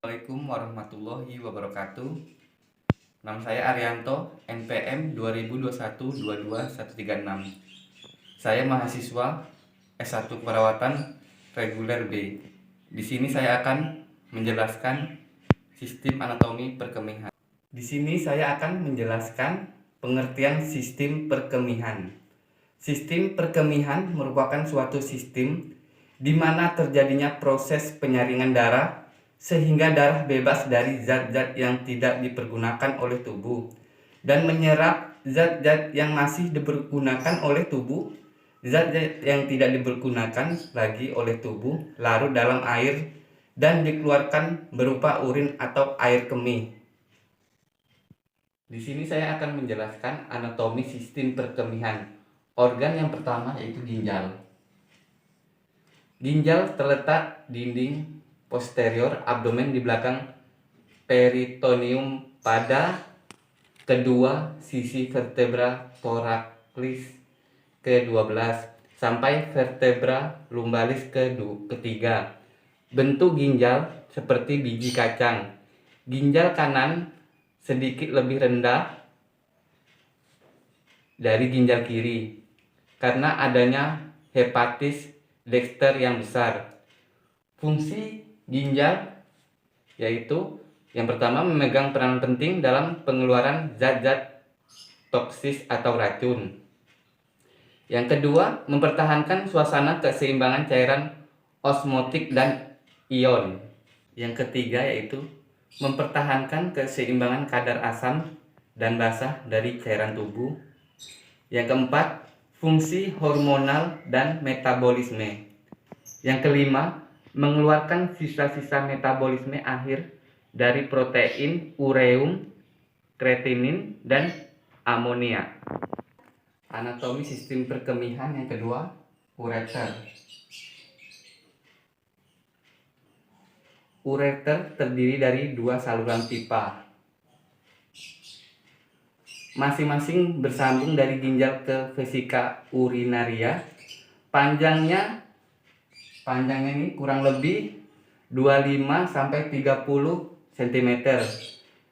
Assalamualaikum warahmatullahi wabarakatuh. Nama saya Arianto, NPM 2021-22136. Saya mahasiswa S1 Keperawatan Reguler B. Di sini saya akan menjelaskan sistem anatomi perkemihan. Di sini saya akan menjelaskan pengertian sistem perkemihan. Sistem perkemihan merupakan suatu sistem di mana terjadinya proses penyaringan darah sehingga darah bebas dari zat-zat yang tidak dipergunakan oleh tubuh dan menyerap zat-zat yang masih dipergunakan oleh tubuh. Zat-zat yang tidak dipergunakan lagi oleh tubuh larut dalam air dan dikeluarkan berupa urin atau air kemih. Di sini saya akan menjelaskan anatomi sistem perkemihan. Organ yang pertama yaitu ginjal. Ginjal terletak dinding posterior abdomen di belakang peritoneum pada kedua sisi vertebra thoracis ke-12 sampai vertebra lumbalis ketiga. Bentuk ginjal seperti biji kacang. Ginjal kanan sedikit lebih rendah dari ginjal kiri karena adanya hepatis Dexter yang besar. Fungsi ginjal yaitu yang pertama memegang peran penting dalam pengeluaran zat-zat toksis atau racun. Yang kedua, mempertahankan suasana keseimbangan cairan osmotik dan ion. Yang ketiga yaitu mempertahankan keseimbangan kadar asam dan basa dari cairan tubuh. Yang keempat, fungsi hormonal dan metabolisme. Yang kelima, mengeluarkan sisa-sisa metabolisme akhir dari protein, ureum, kreatinin, dan amonia. Anatomi sistem perkemihan yang kedua, ureter. Ureter terdiri dari dua saluran pipa, masing-masing bersambung dari ginjal ke vesika urinaria. Panjangnya ini kurang lebih 25 sampai 30 cm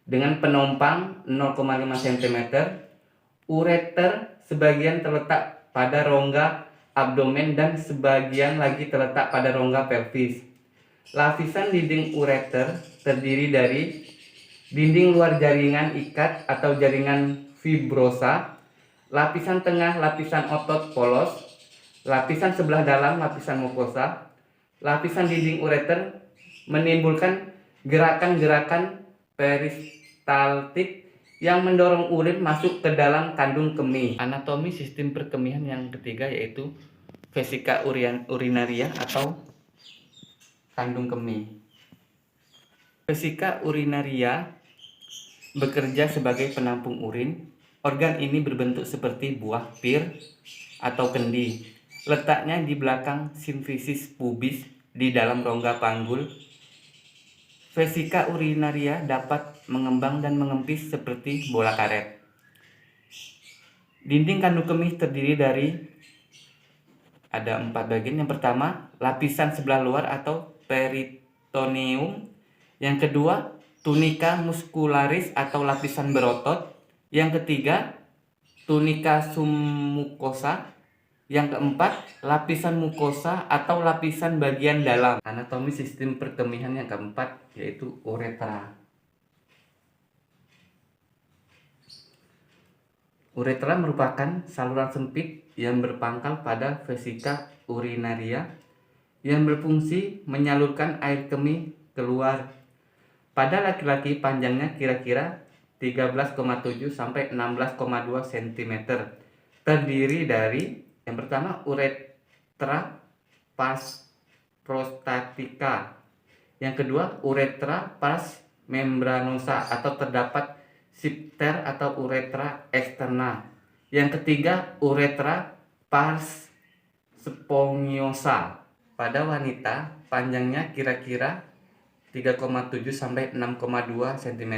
dengan penompang 0,5 cm. Ureter sebagian terletak pada rongga abdomen dan sebagian lagi terletak pada rongga pelvis. Lapisan dinding ureter terdiri dari dinding luar jaringan ikat atau jaringan fibrosa, lapisan tengah lapisan otot polos, lapisan sebelah dalam lapisan mukosa. Lapisan dinding ureter menimbulkan gerakan-gerakan peristaltik yang mendorong urin masuk ke dalam kandung kemih. Anatomi sistem perkemihan yang ketiga yaitu vesika urinaria atau kandung kemih. Vesika urinaria bekerja sebagai penampung urin. Organ ini berbentuk seperti buah pir atau kendi. Letaknya di belakang simfisis pubis di dalam rongga panggul. Vesika urinaria dapat mengembang dan mengempis seperti bola karet. Dinding kandung kemih terdiri dari ada 4 bagian. Yang pertama, lapisan sebelah luar atau peritoneum. Yang kedua, tunica muscularis atau lapisan berotot. Yang ketiga, tunica submucosa. Yang keempat, lapisan mukosa atau lapisan bagian dalam. Anatomi sistem perkemihan yang keempat yaitu uretra. Uretra merupakan saluran sempit yang berpangkal pada vesika urinaria yang berfungsi menyalurkan air kemih keluar. Pada laki-laki panjangnya kira-kira 13,7 sampai 16,2 cm. Terdiri dari yang pertama uretra pars prostatica. Yang kedua uretra pars membranosa atau terdapat sipter atau uretra eksterna. Yang ketiga uretra pars spongiosa. Pada wanita panjangnya kira-kira 3,7 sampai 6,2 cm.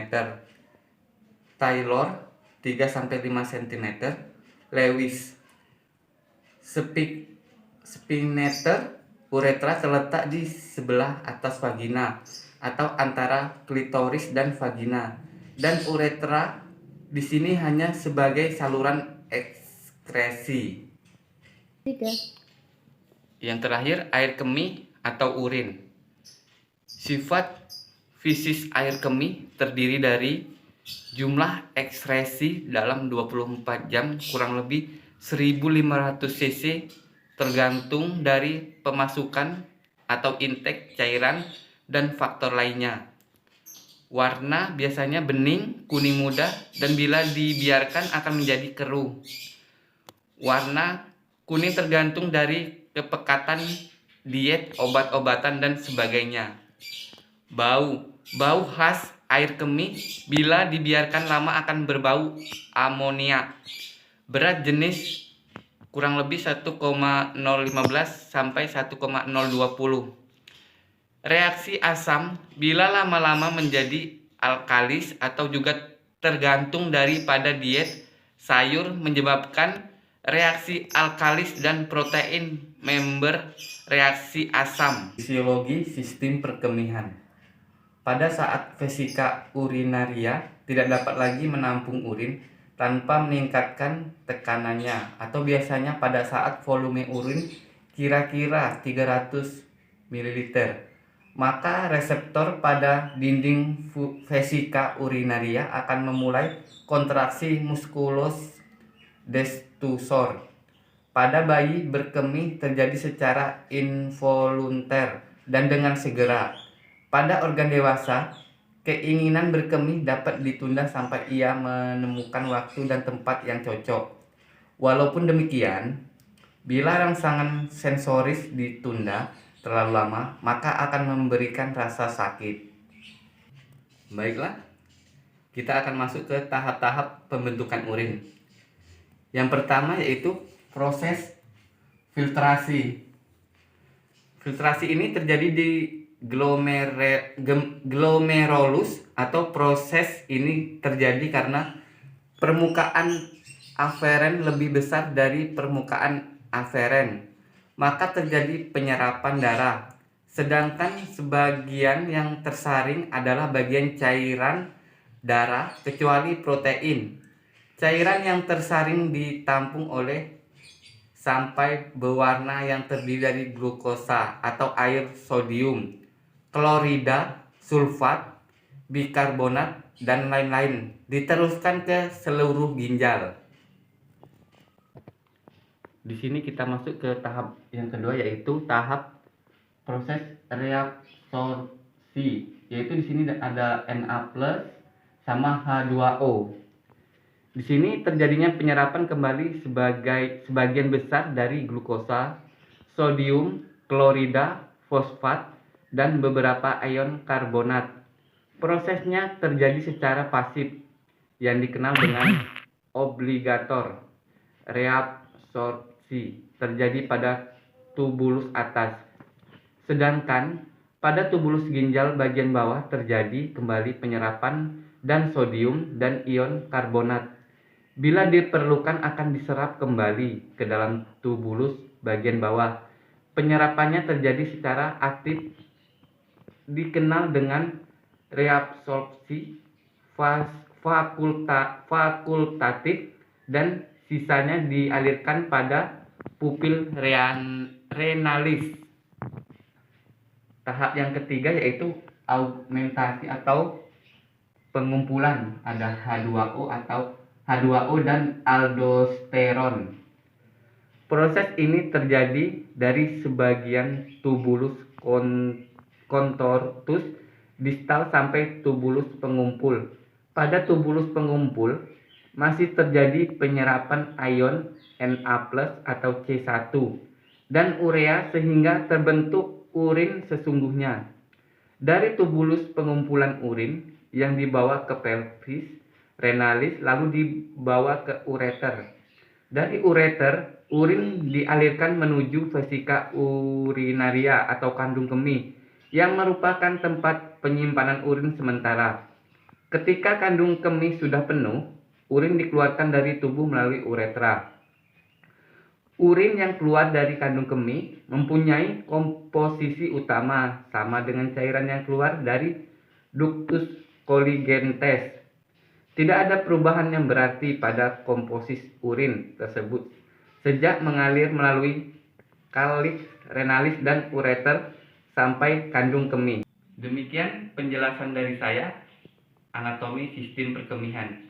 Taylor 3 sampai 5 cm. Lewis sphincter uretra terletak di sebelah atas vagina. atau antara klitoris dan vagina, dan uretra di sini hanya sebagai saluran ekskresi. Yang terakhir, air kemih atau urin. Sifat fisis air kemih terdiri dari jumlah ekskresi dalam 24 jam kurang lebih 1500 cc tergantung dari pemasukan atau intake cairan dan faktor lainnya. Warna biasanya bening, kuning muda, dan bila dibiarkan akan menjadi keruh. Warna kuning tergantung dari kepekatan diet, obat-obatan, dan sebagainya. Bau khas air kemih bila dibiarkan lama akan berbau amonia. Berat jenis kurang lebih 1,015 sampai 1,020. Reaksi asam bila lama-lama menjadi alkalis atau juga tergantung daripada diet sayur menyebabkan reaksi alkalis dan protein member reaksi asam. Fisiologi sistem perkemihan. Pada saat vesika urinaria tidak dapat lagi menampung urin tanpa meningkatkan tekanannya, atau biasanya pada saat volume urin kira-kira 300 ml, maka reseptor pada dinding vesika urinaria akan memulai kontraksi musculus detusor. Pada bayi berkemih terjadi secara involunter dan dengan segera. Pada organ dewasa, keinginan berkemih dapat ditunda sampai ia menemukan waktu dan tempat yang cocok. Walaupun demikian, bila rangsangan sensoris ditunda terlalu lama, maka akan memberikan rasa sakit. Baiklah, kita akan masuk ke tahap-tahap pembentukan urin. Yang pertama yaitu proses filtrasi. Filtrasi ini terjadi di glomerulus, atau proses ini terjadi karena permukaan aferen lebih besar dari permukaan aferen, maka terjadi penyerapan darah, sedangkan sebagian yang tersaring adalah bagian cairan darah kecuali protein. Cairan yang tersaring ditampung oleh sampai berwarna yang terdiri dari glukosa atau air sodium, klorida, sulfat, bikarbonat, dan lain-lain, diteruskan ke seluruh ginjal. Di sini kita masuk ke tahap yang kedua, yaitu tahap proses reabsorpsi, yaitu di sini ada Na+ sama H2O. Di sini terjadinya penyerapan kembali sebagian besar dari glukosa, sodium, klorida, fosfat, dan beberapa ion karbonat. Prosesnya terjadi secara pasif yang dikenal dengan obligator reabsorpsi terjadi pada tubulus atas. Sedangkan pada tubulus ginjal bagian bawah terjadi kembali penyerapan dan sodium dan ion karbonat. Bila diperlukan akan diserap kembali ke dalam tubulus bagian bawah. Penyerapannya terjadi secara aktif dikenal dengan reabsorpsi fakultatif, dan sisanya dialirkan pada pupil renalis. Tahap yang ketiga yaitu augmentasi atau pengumpulan. Ada H2O dan aldosteron. Proses ini terjadi dari sebagian tubulus contortus distal sampai tubulus pengumpul. Pada tubulus pengumpul masih terjadi penyerapan ion Na+ atau C1 dan urea sehingga terbentuk urin sesungguhnya. Dari tubulus pengumpulan urin yang dibawa ke pelvis renalis lalu dibawa ke ureter. Dari ureter, urin dialirkan menuju vesika urinaria atau kandung kemih yang merupakan tempat penyimpanan urin sementara. Ketika kandung kemih sudah penuh, urin dikeluarkan dari tubuh melalui uretra. Urin yang keluar dari kandung kemih mempunyai komposisi utama sama dengan cairan yang keluar dari ductus colligentes. Tidak ada perubahan yang berarti pada komposisi urin tersebut sejak mengalir melalui calyx renalis dan ureter sampai kandung kemih. Demikian penjelasan dari saya, anatomi sistem perkemihan.